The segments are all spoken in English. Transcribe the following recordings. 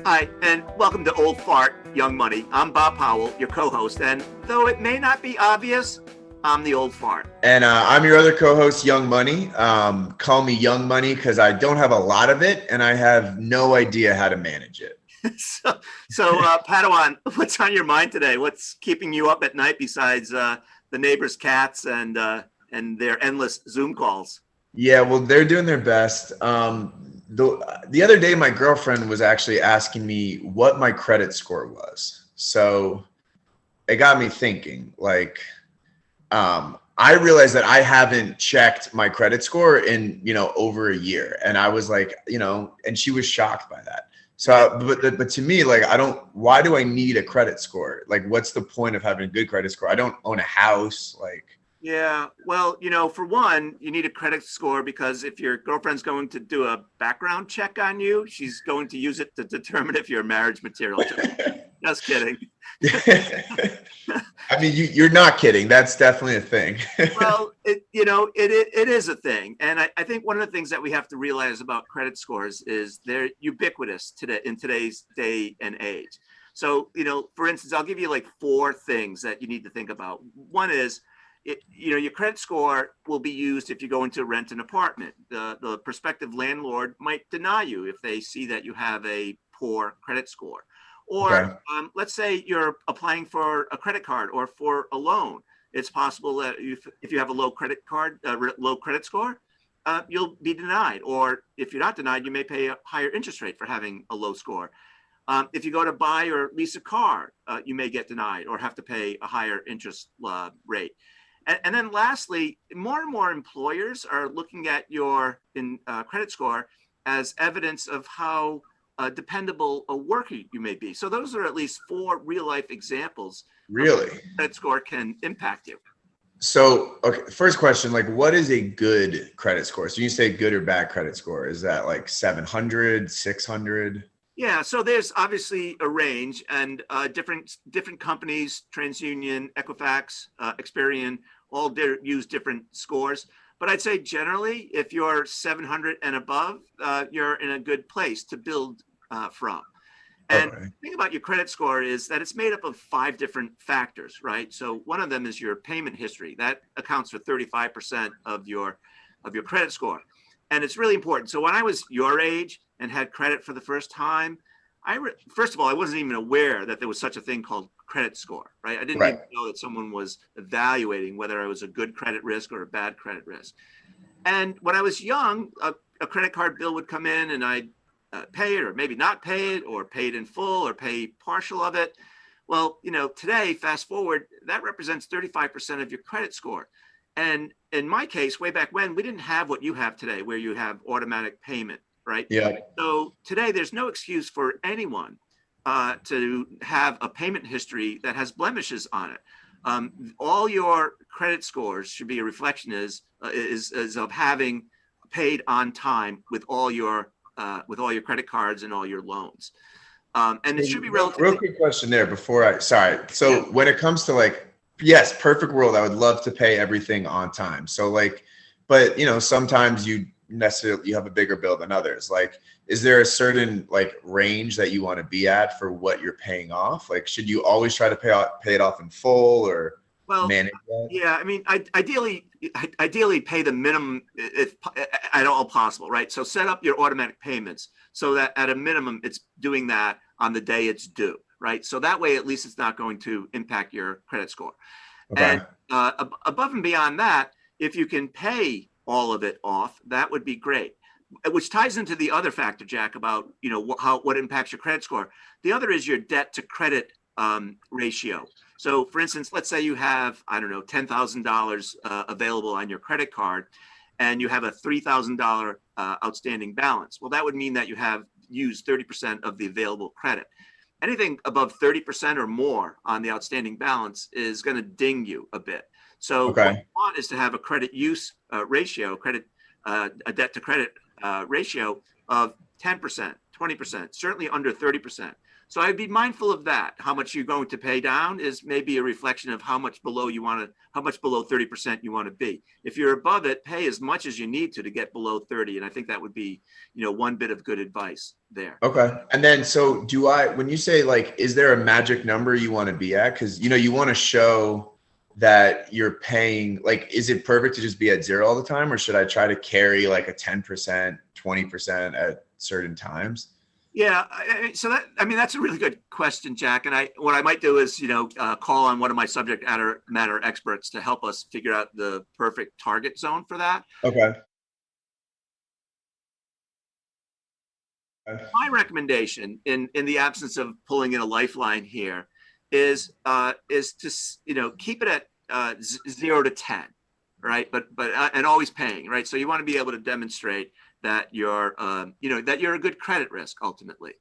Hi, and welcome to Old Fart, Young Money. I'm Bob Powell, your co-host, and though it may not be obvious, I'm the old fart. And I'm your other co-host, Young Money. Call me Young Money because I don't have a lot of it, and I have no idea how to manage it. Padawan, what's on your mind today? What's keeping you up at night besides the neighbors' cats and their endless Zoom calls? Yeah, well, they're doing their best. The other day, my girlfriend was actually asking me what my credit score was. So it got me thinking, like, I realized that I haven't checked my credit score in, over a year. And I was like, and she was shocked by that. So, but to me, like, why do I need a credit score? Like, what's the point of having a good credit score? I don't own a house. Like, Yeah, well, for one, you need a credit score because if your girlfriend's going to do a background check on you, she's going to use it to determine if you're marriage material. Just kidding. I mean, you're not kidding. That's definitely a thing. Well, it is a thing. And I think one of the things that we have to realize about credit scores is they're ubiquitous today in today's day and age. So, for instance, I'll give you like four things that you need to think about. One is, your credit score will be used if you go into rent an apartment. The prospective landlord might deny you if they see that you have a poor credit score. Or Okay. let's say you're applying for a credit card or for a loan. It's possible that if you have a low credit score, you'll be denied. Or if you're not denied, you may pay a higher interest rate for having a low score. If you go to buy or lease a car, you may get denied or have to pay a higher interest rate. And then lastly, more and more employers are looking at your credit score as evidence of how dependable a worker you may be. So those are at least four real life examples of how Really? credit score can impact you. So, okay, first question, like, what is a good credit score? So you say good or bad credit score. Is that like 700, 600? Yeah, so there's obviously a range, and different companies, TransUnion, Equifax, Experian, all use different scores. But I'd say generally, if you're 700 and above, you're in a good place to build from. And Okay. the thing about your credit score is that it's made up of five different factors, right? So one of them is your payment history. That accounts for 35% of your credit score. And it's really important. So when I was your age and had credit for the first time, first of all, I wasn't even aware that there was such a thing called credit score, right? I didn't Right. even know that someone was evaluating whether I was a good credit risk or a bad credit risk. And when I was young, a credit card bill would come in and I'd pay it or maybe not pay it or pay it in full or pay partial of it. Well, today, fast forward, that represents 35% of your credit score. And in my case, way back when, we didn't have what you have today, where you have automatic payment, right? Yeah. So today, there's no excuse for anyone to have a payment history that has blemishes on it. All your credit scores should be a reflection is of having paid on time with all your credit cards and all your loans. And it should be Real relatively. quick question there sorry. Yeah. So when it comes to like, yes, perfect world, I would love to pay everything on time. So like, but sometimes you have a bigger bill than others. Like, is there a certain like range that you want to be at for what you're paying off? Like, should you always try to pay it off in full or Well, manage that? yeah, I mean, ideally pay the minimum if at all possible, right? So set up your automatic payments so that at a minimum it's doing that on the day it's due, right? So that way, at least it's not going to impact your credit score. Okay. And above and beyond that, if you can pay all of it off, that would be great. Which ties into the other factor, Jack, about what impacts your credit score. The other is your debt to credit ratio. So, for instance, let's say you have, I don't know, $10,000 available on your credit card, and you have a $3,000 outstanding balance. Well, that would mean that you have used 30% of the available credit. Anything above 30% or more on the outstanding balance is going to ding you a bit. So, what you Okay. want is to have a credit use ratio, a debt to credit ratio of 10%, 20%, certainly under 30%. So I'd be mindful of that. How much you're going to pay down is maybe a reflection of how much below you want to, how much below 30% you want to be. If you're above it, pay as much as you need to get below 30. And I think that would be, one bit of good advice there. Okay. And then, so when you say like, is there a magic number you want to be at? Because, you want to show that you're paying, like, is it perfect to just be at zero all the time? Or should I try to carry like a 10%, 20% at certain times? Yeah, so that's a really good question, Jack. And what I might do is, call on one of my subject matter experts to help us figure out the perfect target zone for that. Okay. My recommendation, in the absence of pulling in a lifeline here, is to keep it at 0 to 10, right? But and always paying, right? So you want to be able to demonstrate that you're that you're a good credit risk ultimately.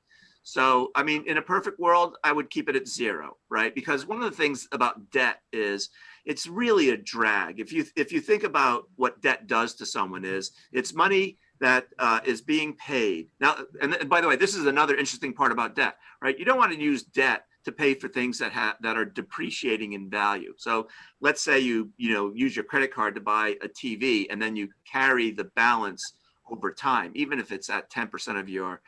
So I mean, in a perfect world, I would keep it at 0, right? Because one of the things about debt is it's really a drag. If you think about what debt does to someone, it's money that is being paid now. And by the way, this is another interesting part about debt, right? You don't want to use debt to pay for things that are depreciating in value. So let's say you use your credit card to buy a TV, and then you carry the balance over time, even if it's at 10% of your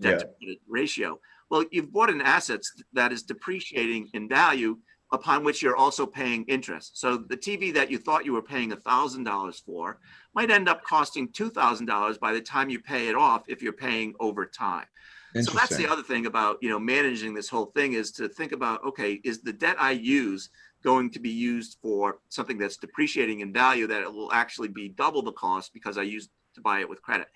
debt to credit ratio. Well, you've bought an asset that is depreciating in value, upon which you're also paying interest. So the TV that you thought you were paying $1,000 for might end up costing $2,000 by the time you pay it off, if you're paying over time. So that's the other thing about, managing this whole thing, is to think about, okay, is the debt I use going to be used for something that's depreciating in value, that it will actually be double the cost because I used to buy it with credit?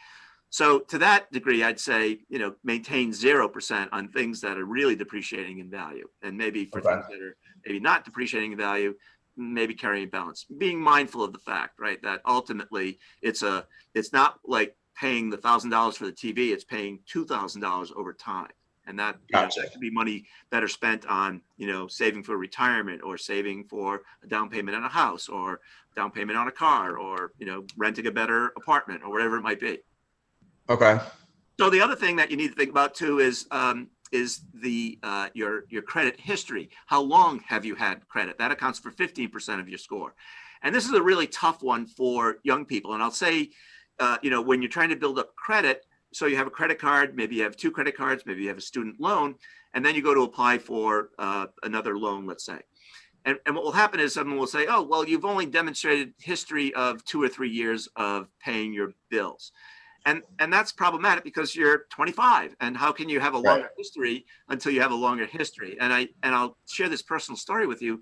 So to that degree, I'd say, maintain 0% on things that are really depreciating in value. And maybe for things that are maybe not depreciating in value, maybe carrying balance, being mindful of the fact, right, that ultimately it's not like paying the $1,000 for the TV, it's paying $2,000 over time. And that, that could be money better spent on, saving for retirement, or saving for a down payment on a house, or down payment on a car, or, renting a better apartment, or whatever it might be. Okay. So the other thing that you need to think about too is your credit history. How long have you had credit? That accounts for 15% of your score. And this is a really tough one for young people. And I'll say, when you're trying to build up credit, so you have a credit card, maybe you have 2 credit cards, maybe you have a student loan, and then you go to apply for another loan, let's say. And what will happen is someone will say, oh, well, you've only demonstrated history of 2 or 3 years of paying your bills. And that's problematic, because you're 25, and how can you have a longer history until you have a longer history? And I'll share this personal story with you.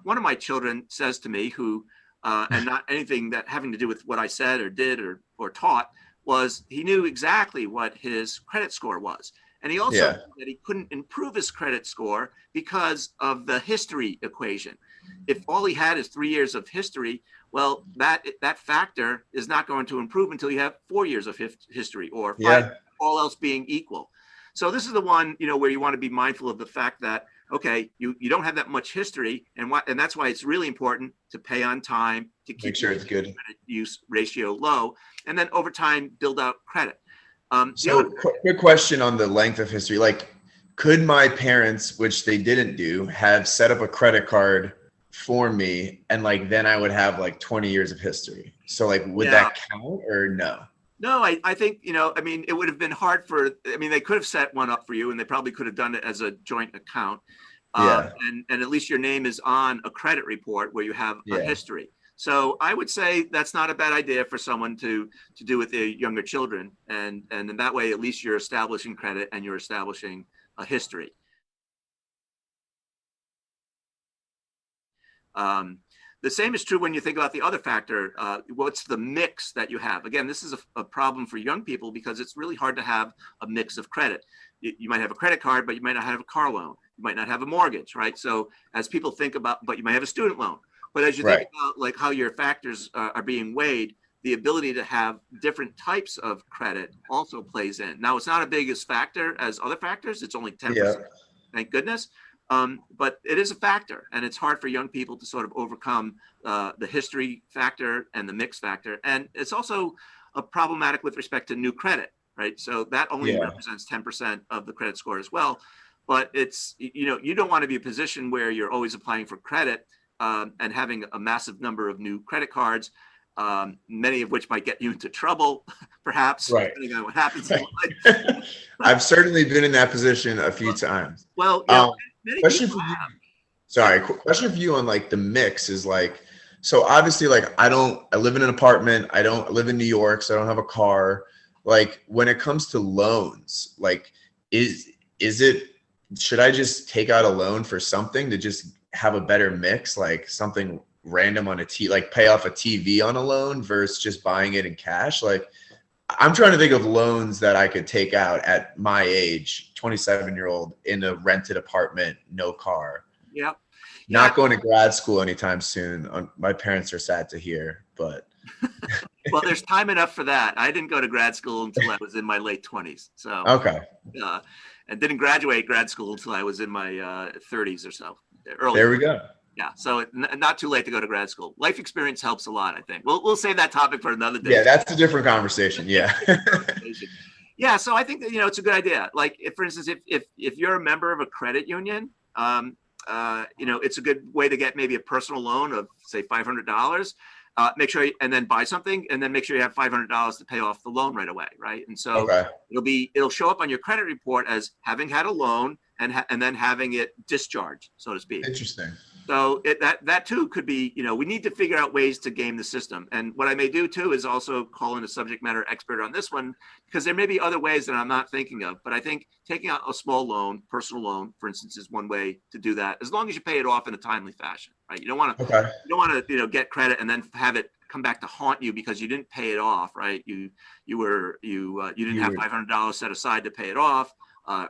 One of my children says to me, who and not anything that having to do with what I said or did or taught, was he knew exactly what his credit score was. And he also knew that he couldn't improve his credit score because of the history equation. If all he had is 3 years of history, well, that factor is not going to improve until you have 4 years of history, or 5, all else being equal. So this is the one, where you want to be mindful of the fact that, okay, you don't have that much history, and that's why it's really important to pay on time, to keep make sure it's good credit use ratio low, and then over time build out credit. So quick question on the length of history. Like, could my parents, which they didn't do, have set up a credit card for me, and like then I would have like 20 years of history? So like, would that count or no? No, I think, it would have been hard they could have set one up for you, and they probably could have done it as a joint account. And at least your name is on a credit report where you have a history. So I would say that's not a bad idea for someone to do with their younger children. And in that way, at least you're establishing credit and you're establishing a history. The same is true when you think about the other factor. What's the mix that you have? Again, this is a problem for young people, because it's really hard to have a mix of credit. You might have a credit card, but you might not have a car loan. You might not have a mortgage, right? So as people think about, but you might have a student loan. But as you think about like how your factors are being weighed, the ability to have different types of credit also plays in. Now, it's not a big as factor as other factors. It's only 10%. Thank goodness. But it is a factor, and it's hard for young people to sort of overcome the history factor and the mix factor. And it's also problematic with respect to new credit, right? So that only represents 10% of the credit score as well. but it's, you don't want to be in a position where you're always applying for credit and having a massive number of new credit cards, many of which might get you into trouble, perhaps, Right. depending on what happens in life. I've certainly been in that position a few times. Well, many Question people for you. have. Sorry, question for you on like the mix is like, so obviously like I live in an apartment. I live in New York, so I don't have a car. Like when it comes to loans, like is it, should I just take out a loan for something to just have a better mix, like something random on like pay off a TV on a loan versus just buying it in cash? Like I'm trying to think of loans that I could take out at my age, 27-year-old in a rented apartment, no car. Yeah. Not going to grad school anytime soon. My parents are sad to hear, but. Well, there's time enough for that. I didn't go to grad school until I was in my late 20s. So, okay. And didn't graduate grad school until I was in my 30s or so. Early. There we go. Yeah. So not too late to go to grad school. Life experience helps a lot, I think. We'll save that topic for another day. Yeah, that's a different conversation. Yeah. Yeah. So I think that, it's a good idea. Like if, for instance, if you're a member of a credit union, it's a good way to get maybe a personal loan of say $500. Make sure and then buy something, and then make sure you have $500 to pay off the loan right away, right? And so it'll show up on your credit report as having had a loan and then having it discharged, so to speak. Interesting. So that too could be, we need to figure out ways to game the system. And what I may do too is also call in a subject matter expert on this one, because there may be other ways that I'm not thinking of. But I think taking out a small loan, personal loan, for instance, is one way to do that, as long as you pay it off in a timely fashion, right? You don't want to get credit and then have it come back to haunt you because you didn't pay it off, right? You didn't have $500 set aside to pay it off.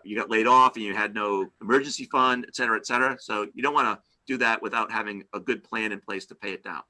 You got laid off and you had no emergency fund, et cetera, et cetera. So you don't want to do that without having a good plan in place to pay it down.